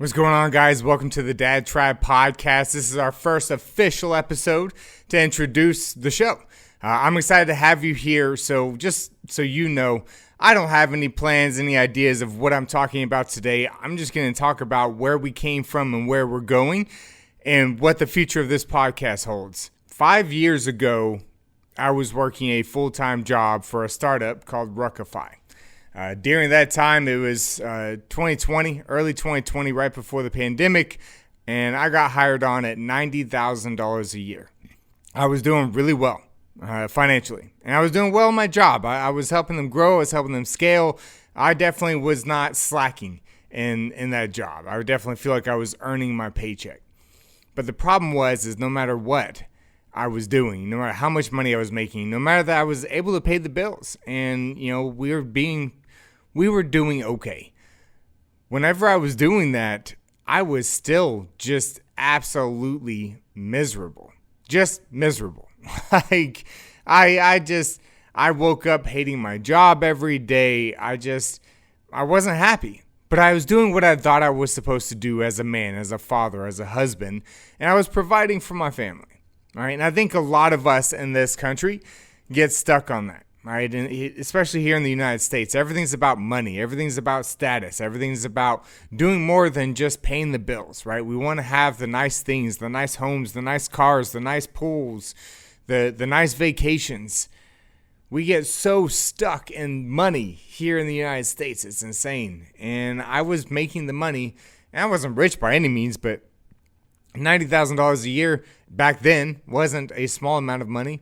What's going on, guys? Welcome to the Dad Tribe podcast. This is our first official episode to introduce the show. I'm excited to have you here. So just so you know, I don't have any plans, any ideas of what I'm talking about today. I'm just going to talk about where we came from and where we're going and what the future of this podcast holds. 5 years ago, I was working a full-time job for a startup called Ruckify. During that time, it was 2020, early 2020, right before the pandemic, and I got hired on at $90,000 a year. I was doing really well financially, and I was doing well in my job. I was helping them grow. I was helping them scale. I definitely was not slacking in that job. I would definitely feel like I was earning my paycheck. But the problem is no matter what I was doing, no matter how much money I was making, no matter that I was able to pay the bills, and we were doing okay. Whenever I was doing that, I was still just absolutely miserable. Just miserable. Like I woke up hating my job every day. I wasn't happy. But I was doing what I thought I was supposed to do as a man, as a father, as a husband, and I was providing for my family. All right, and I think a lot of us in this country get stuck on that. Right, and especially here in the United States, everything's about money. Everything's about status. Everything's about doing more than just paying the bills, right? We want to have the nice things, the nice homes, the nice cars, the nice pools, the nice vacations. We get so stuck in money here in the United States. It's insane. And I was making the money, and I wasn't rich by any means, but $90,000 a year back then wasn't a small amount of money.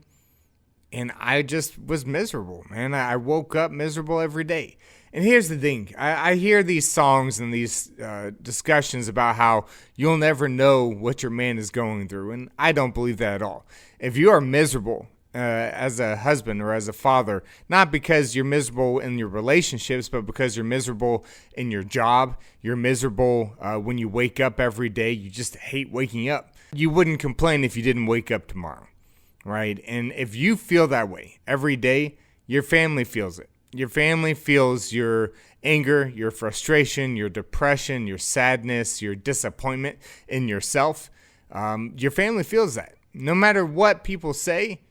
And I just was miserable, man. I woke up miserable every day. And here's the thing. I hear these songs and these discussions about how you'll never know what your man is going through. And I don't believe that at all. If you are miserable as a husband or as a father, not because you're miserable in your relationships, but because you're miserable in your job, you're miserable when you wake up every day, you just hate waking up. You wouldn't complain if you didn't wake up tomorrow. Right? And if you feel that way every day, your family feels it. Your family feels your anger, your frustration, your depression, your sadness, your disappointment in yourself. Your family feels that. No matter what people say,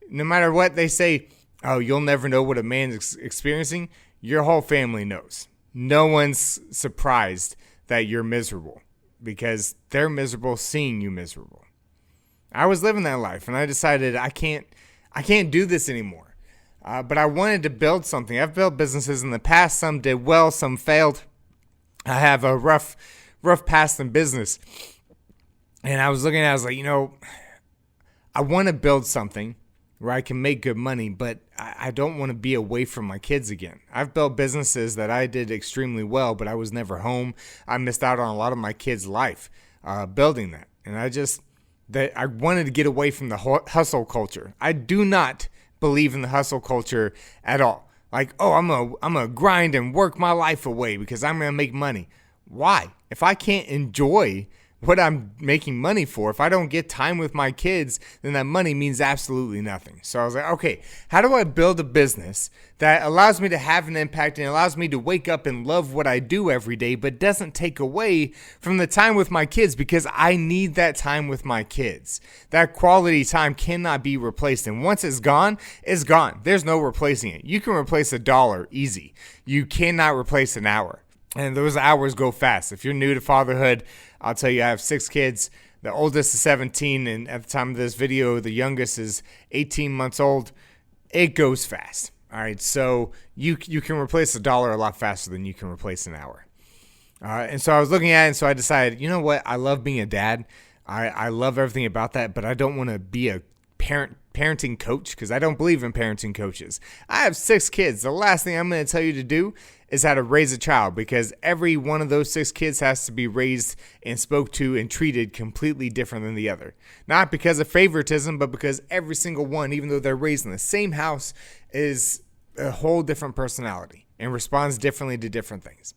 no matter what they say, oh, you'll never know what a man is experiencing, your whole family knows. No one's surprised that you're miserable because they're miserable seeing you miserable. I was living that life, and I decided I can't do this anymore. But I wanted to build something. I've built businesses in the past. Some did well, some failed. I have a rough past in business. And I was looking at it, I was like, I want to build something where I can make good money, but I don't want to be away from my kids again. I've built businesses that I did extremely well, but I was never home. I missed out on a lot of my kids' life building that. And I wanted to get away from the hustle culture. I do not believe in the hustle culture at all. Like, oh, I'm gonna grind and work my life away because I'm gonna make money. Why? If I can't enjoy what I'm making money for, if I don't get time with my kids, then that money means absolutely nothing. So I was like, okay, how do I build a business that allows me to have an impact and allows me to wake up and love what I do every day, but doesn't take away from the time with my kids, because I need that time with my kids. That quality time cannot be replaced. And once it's gone, it's gone. There's no replacing it. You can replace $1 easy. You cannot replace an hour. And those hours go fast. If you're new to fatherhood, I'll tell you, I have 6 kids. The oldest is 17, and at the time of this video, the youngest is 18 months old. It goes fast. All right, so you can replace $1 a lot faster than you can replace an hour. And so I was looking at it, and so I decided, you know what? I love being a dad. I love everything about that, but I don't want to be a parenting coach, because I don't believe in parenting coaches. I have 6 kids. The last thing I'm going to tell you to do is how to raise a child, because every one of those 6 kids has to be raised and spoke to and treated completely different than the other. Not because of favoritism, but because every single one, even though they're raised in the same house, is a whole different personality and responds differently to different things.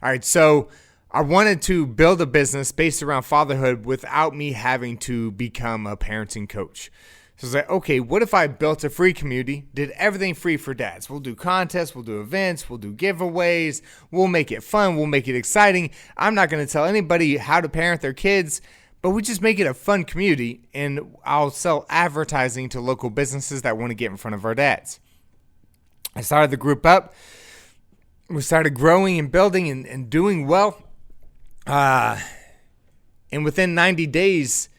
All right, so I wanted to build a business based around fatherhood without me having to become a parenting coach. So I was like, okay, what if I built a free community, did everything free for dads? We'll do contests, we'll do events, we'll do giveaways, we'll make it fun, we'll make it exciting. I'm not going to tell anybody how to parent their kids, but we just make it a fun community, and I'll sell advertising to local businesses that want to get in front of our dads. I started the group up. We started growing and building and doing well. And within 90 days,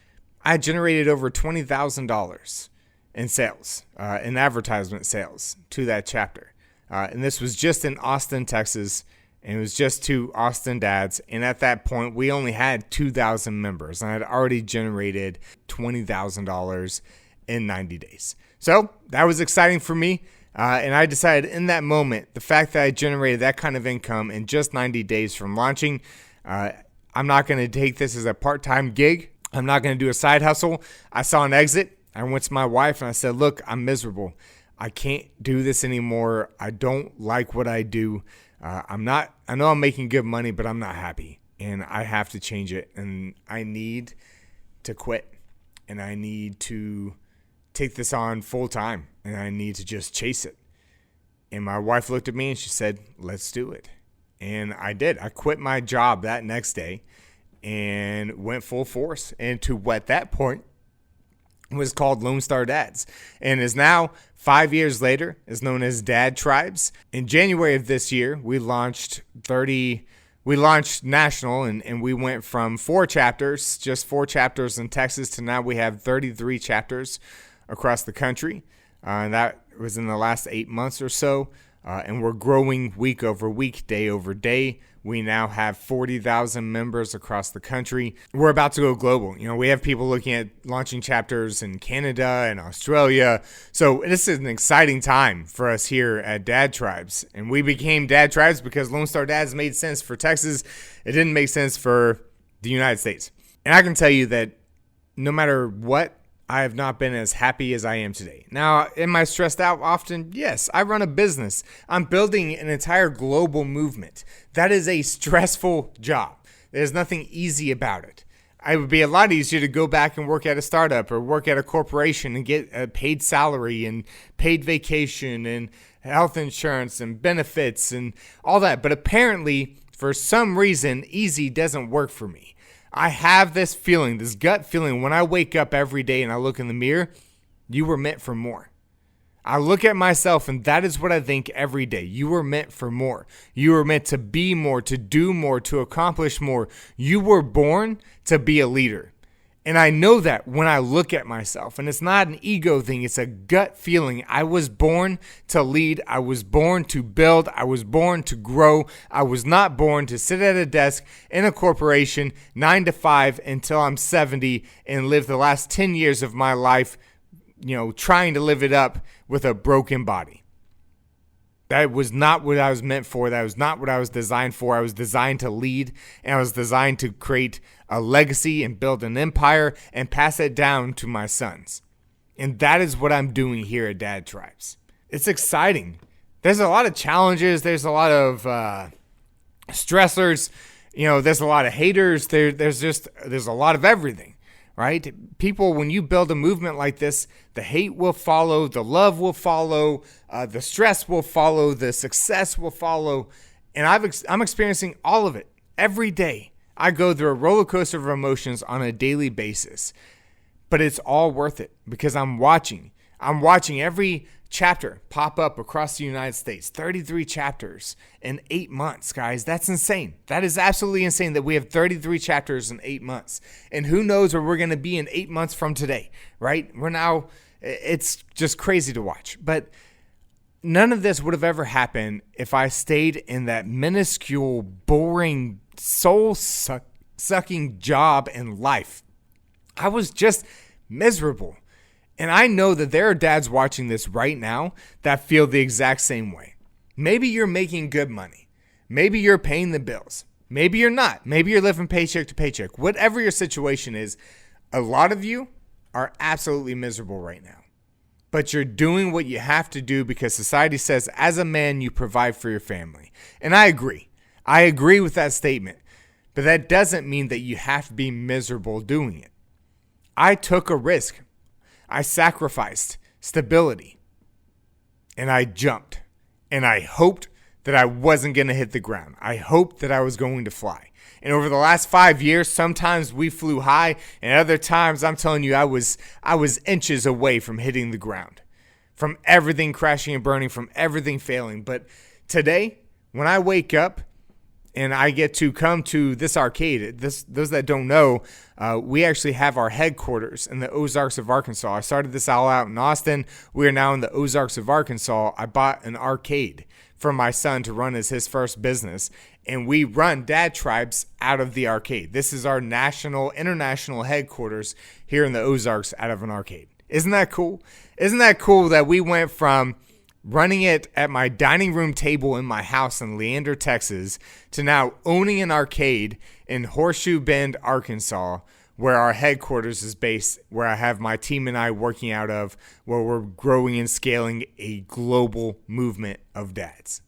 I generated over $20,000 in sales, in advertisement sales to that chapter. And this was just in Austin, Texas, and it was just to Austin dads. And at that point, we only had 2,000 members, and I had already generated $20,000 in 90 days. So that was exciting for me. And I decided in that moment, the fact that I generated that kind of income in just 90 days from launching, I'm not going to take this as a part-time gig. I'm not going to do a side hustle. I saw an exit. I went to my wife and I said, look, I'm miserable. I can't do this anymore. I don't like what I do. I know I'm making good money, but I'm not happy, and I have to change it. And I need to quit, and I need to take this on full time, and I need to just chase it. And my wife looked at me and she said, let's do it. And I did. I quit my job that next day and went full force into what at that point was called Lone Star Dads, and is now 5 years later is known as Dad Tribes. In January of this year, we launched national, and we went from 4 chapters, just 4 chapters in Texas, to now we have 33 chapters across the country. And that was in the last 8 months or so. And we're growing week over week, day over day. We now have 40,000 members across the country. We're about to go global. We have people looking at launching chapters in Canada and Australia. So this is an exciting time for us here at Dad Tribes. And we became Dad Tribes because Lone Star Dads made sense for Texas. It didn't make sense for the United States. And I can tell you that no matter what, I have not been as happy as I am today. Now, am I stressed out often? Yes, I run a business. I'm building an entire global movement. That is a stressful job. There's nothing easy about it. It would be a lot easier to go back and work at a startup or work at a corporation and get a paid salary and paid vacation and health insurance and benefits and all that. But apparently, for some reason, easy doesn't work for me. I have this feeling, this gut feeling, when I wake up every day and I look in the mirror, you were meant for more. I look at myself and that is what I think every day. You were meant for more. You were meant to be more, to do more, to accomplish more. You were born to be a leader. And I know that when I look at myself, and it's not an ego thing, it's a gut feeling. I was born to lead. I was born to build. I was born to grow. I was not born to sit at a desk in a corporation 9 to 5 until I'm 70 and live the last 10 years of my life, trying to live it up with a broken body. That was not what I was meant for. That was not what I was designed for. I was designed to lead, and I was designed to create a legacy and build an empire and pass it down to my sons. And that is what I'm doing here at Dad Tribes. It's exciting. There's a lot of challenges. There's a lot of stressors. There's a lot of haters. There's a lot of everything. Right? People, when you build a movement like this, the hate will follow, the love will follow, the stress will follow, the success will follow. And I'm experiencing all of it every day. I go through a roller coaster of emotions on a daily basis, but it's all worth it because I'm watching every chapter pop up across the United States. 33 chapters in 8 months, guys. That's insane. That is absolutely insane that we have 33 chapters in 8 months. And who knows where we're going to be in 8 months from today, right? It's just crazy to watch. But none of this would have ever happened if I stayed in that minuscule, boring, soul-sucking job and life. I was just miserable. And I know that there are dads watching this right now that feel the exact same way. Maybe you're making good money. Maybe you're paying the bills. Maybe you're not. Maybe you're living paycheck to paycheck. Whatever your situation is, a lot of you are absolutely miserable right now. But you're doing what you have to do because society says, as a man, you provide for your family. And I agree. I agree with that statement. But that doesn't mean that you have to be miserable doing it. I took a risk. I sacrificed stability and I jumped and I hoped that I wasn't going to hit the ground. I hoped that I was going to fly. And over the last 5 years, sometimes we flew high, and other times, I'm telling you, I was inches away from hitting the ground, from everything crashing and burning, from everything failing. But today, when I wake up and I get to come to this arcade, those that don't know, we actually have our headquarters in the Ozarks of Arkansas. I started this all out in Austin. We are now in the Ozarks of Arkansas. I bought an arcade for my son to run as his first business, and we run Dad Tribes out of the arcade. This is our international headquarters here in the Ozarks out of an arcade. Isn't that cool? Isn't that cool that we went from running it at my dining room table in my house in Leander, Texas, to now owning an arcade in Horseshoe Bend, Arkansas, where our headquarters is based, where I have my team and I working out of, where we're growing and scaling a global movement of dads.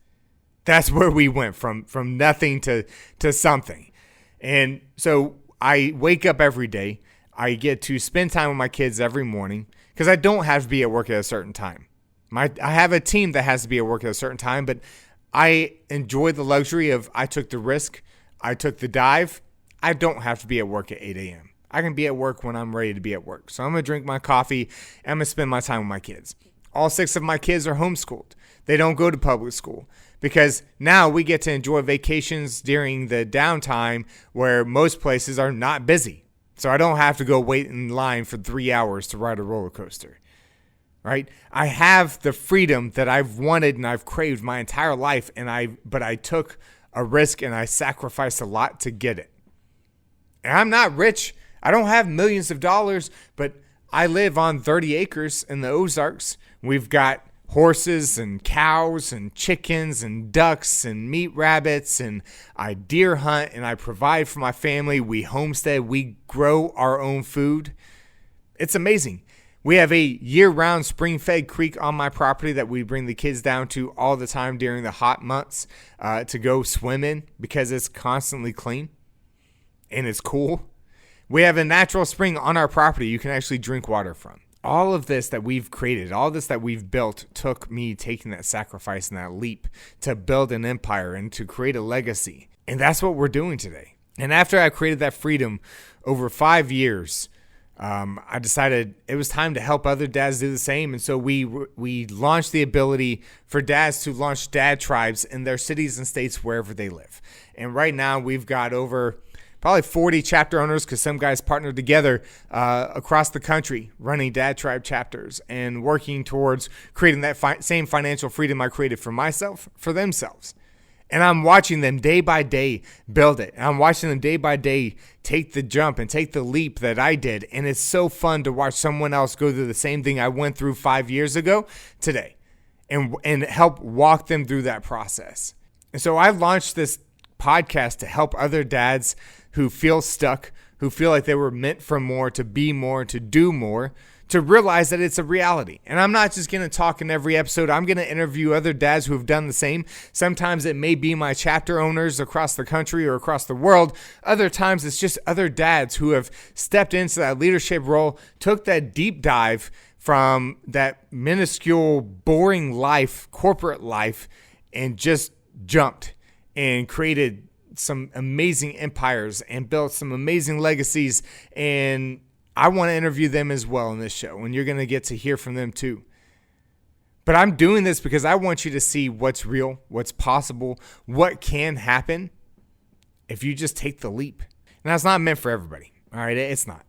That's where we went from nothing to something. And so I wake up every day. I get to spend time with my kids every morning because I don't have to be at work at a certain time. I have a team that has to be at work at a certain time, but I enjoy the luxury of I took the risk, I took the dive. I don't have to be at work at 8 a.m. I can be at work when I'm ready to be at work. So I'm going to drink my coffee and I'm going to spend my time with my kids. All 6 of my kids are homeschooled. They don't go to public school because now we get to enjoy vacations during the downtime where most places are not busy. So I don't have to go wait in line for 3 hours to ride a roller coaster. Right? I have the freedom that I've wanted and I've craved my entire life, but I took a risk and I sacrificed a lot to get it. And I'm not rich. I don't have millions of dollars, but I live on 30 acres in the Ozarks. We've got horses and cows and chickens and ducks and meat rabbits, and I deer hunt and I provide for my family. We homestead. We grow our own food. It's amazing. We have a year-round spring-fed creek on my property that we bring the kids down to all the time during the hot months to go swim in because it's constantly clean and it's cool. We have a natural spring on our property you can actually drink water from. All of this that we've created, all this that we've built took me taking that sacrifice and that leap to build an empire and to create a legacy. And that's what we're doing today. And after I created that freedom over 5 years, I decided it was time to help other dads do the same. And so we launched the ability for dads to launch dad tribes in their cities and states wherever they live. And right now we've got over probably 40 chapter owners because some guys partnered together across the country running dad tribe chapters and working towards creating that same financial freedom I created for myself, for themselves. And I'm watching them day by day build it. And I'm watching them day by day take the jump and take the leap that I did. And it's so fun to watch someone else go through the same thing I went through 5 years ago today and help walk them through that process. And so I launched this podcast to help other dads who feel stuck, who feel like they were meant for more, to be more, to do more, to realize that it's a reality. And I'm not just going to talk in every episode. I'm going to interview other dads who have done the same. Sometimes it may be my chapter owners across the country or across the world. Other times it's just other dads who have stepped into that leadership role, took that deep dive from that minuscule, boring life, corporate life, and just jumped and created some amazing empires and built some amazing legacies. And I want to interview them as well in this show, and you're going to get to hear from them too. But I'm doing this because I want you to see what's real, what's possible, what can happen if you just take the leap. Now, it's not meant for everybody, all right? It's not.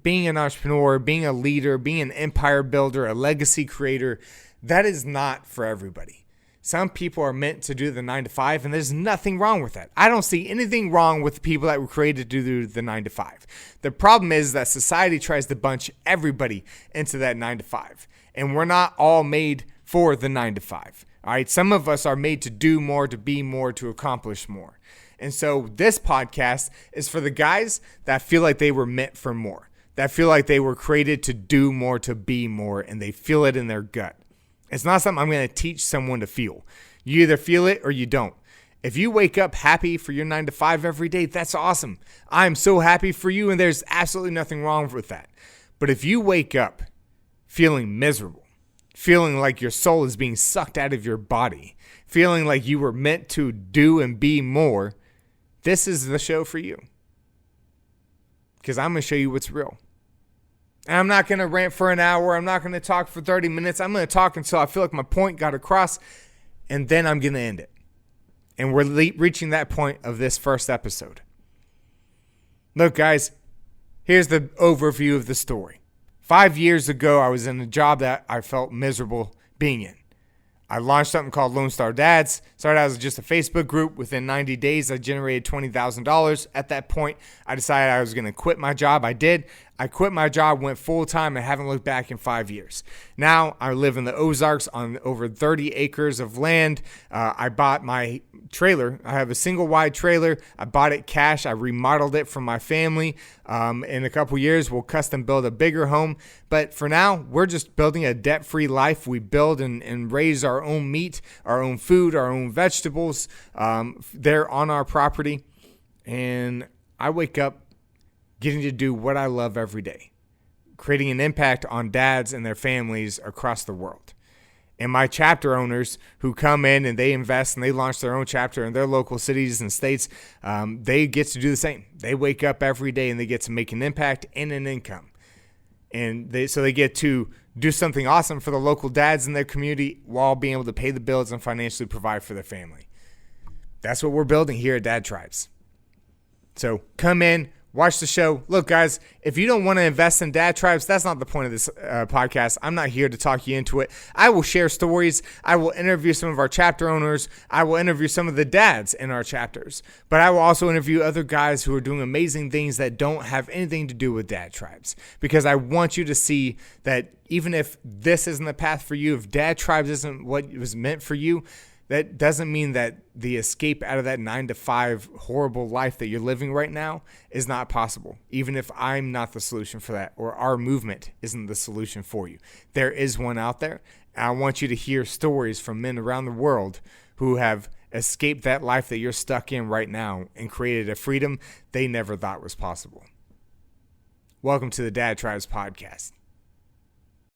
Being an entrepreneur, being a leader, being an empire builder, a legacy creator, that is not for everybody. Some people are meant to do the 9 to 5, and there's nothing wrong with that. I don't see anything wrong with the people that were created to do the 9 to 5. The problem is that society tries to bunch everybody into that 9 to 5, and we're not all made for the 9 to 5. All right, some of us are made to do more, to be more, to accomplish more. And so this podcast is for the guys that feel like they were meant for more, that feel like they were created to do more, to be more, and they feel it in their gut. It's not something I'm going to teach someone to feel. You either feel it or you don't. If you wake up happy for your 9 to 5 every day, that's awesome. I'm so happy for you, and there's absolutely nothing wrong with that. But if you wake up feeling miserable, feeling like your soul is being sucked out of your body, feeling like you were meant to do and be more, this is the show for you. Because I'm going to show you what's real. And I'm not going to rant for an hour. I'm not going to talk for 30 minutes. I'm going to talk until I feel like my point got across, and then I'm going to end it. And we're reaching that point of this first episode. Look, guys, here's the overview of the story. 5 years ago, I was in a job that I felt miserable being in. I launched something called Lone Star Dads. Started out as just a Facebook group. Within 90 days, I generated $20,000. At that point, I decided I was going to quit my job. I did. I quit my job, went full-time, and haven't looked back in 5 years. Now, I live in the Ozarks on over 30 acres of land. I bought my trailer. I have a single-wide trailer. I bought it cash. I remodeled it for my family. In a couple years, we'll custom build a bigger home. But for now, we're just building a debt-free life. We build and raise our own meat, our own food, our own vegetables. They're on our property. And I wake up getting to do what I love every day, creating an impact on dads and their families across the world. And my chapter owners who come in and they invest and they launch their own chapter in their local cities and states, they get to do the same. They wake up every day and they get to make an impact and an income. And they get to do something awesome for the local dads in their community while being able to pay the bills and financially provide for their family. That's what we're building here at Dad Tribes. So come in. Watch the show. Look, guys, if you don't want to invest in Dad Tribes, that's not the point of this podcast. I'm not here to talk you into it. I will share stories. I will interview some of our chapter owners. I will interview some of the dads in our chapters. But I will also interview other guys who are doing amazing things that don't have anything to do with Dad Tribes. Because I want you to see that even if this isn't the path for you, if Dad Tribes isn't what was meant for you, that doesn't mean that the escape out of that 9-to-5 horrible life that you're living right now is not possible, even if I'm not the solution for that or our movement isn't the solution for you. There is one out there, and I want you to hear stories from men around the world who have escaped that life that you're stuck in right now and created a freedom they never thought was possible. Welcome to the Dad Tribes podcast.